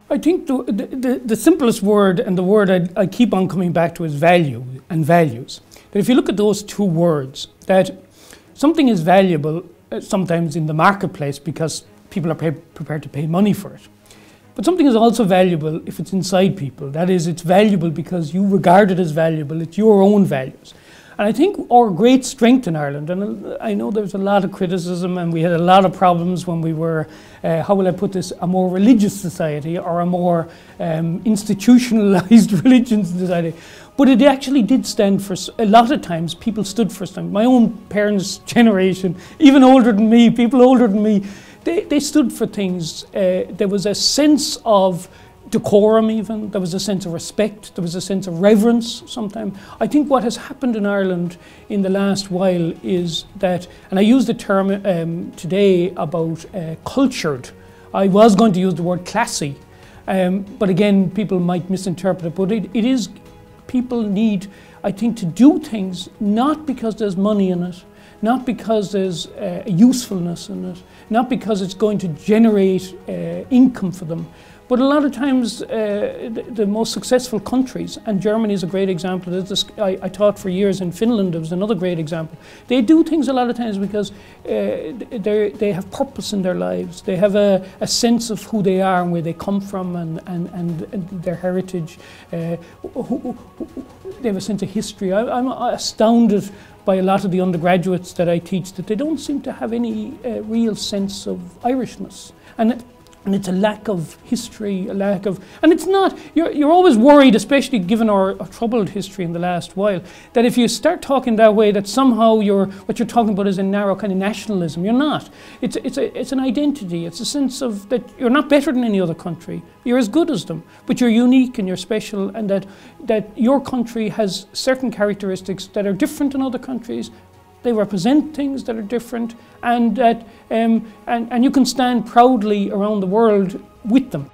I think the simplest word, and the word I keep on coming back to, is value and values. That if you look at those two words, that something is valuable sometimes in the marketplace because people are prepared to pay money for it. But something is also valuable if it's inside people. That is, it's valuable because you regard it as valuable, it's your own values. And I think our great strength in Ireland, and I know there's a lot of criticism and we had a lot of problems when we were, how will I put this, a more religious society or a more institutionalized religious society. But it actually did stand for, a lot of times people stood for something. My own parents' generation, even older than me, people older than me, they stood for things. There was a sense of decorum even, there was a sense of respect, there was a sense of reverence sometimes. I think what has happened in Ireland in the last while is that, and I use the term today about cultured. I was going to use the word classy, but again people might misinterpret it, but it is, people need, I think, to do things not because there's money in it, not because there's a usefulness in it, not because it's going to generate income for them. But a lot of times the most successful countries, and Germany is a great example, I taught for years in Finland, it was another great example. They do things a lot of times because they have purpose in their lives. They have a sense of who they are and where they come from and their heritage. They have a sense of history. I'm astounded by a lot of the undergraduates that I teach that they don't seem to have any real sense of Irishness. And it's a lack of history, a lack of, and it's not, you're always worried, especially given our troubled history in the last while, that if you start talking that way, that somehow what you're talking about is a narrow kind of nationalism. You're not. It's an identity. It's a sense of that you're not better than any other country. You're as good as them, but you're unique and you're special, and that your country has certain characteristics that are different than other countries. They represent things that are different, and that and you can stand proudly around the world with them.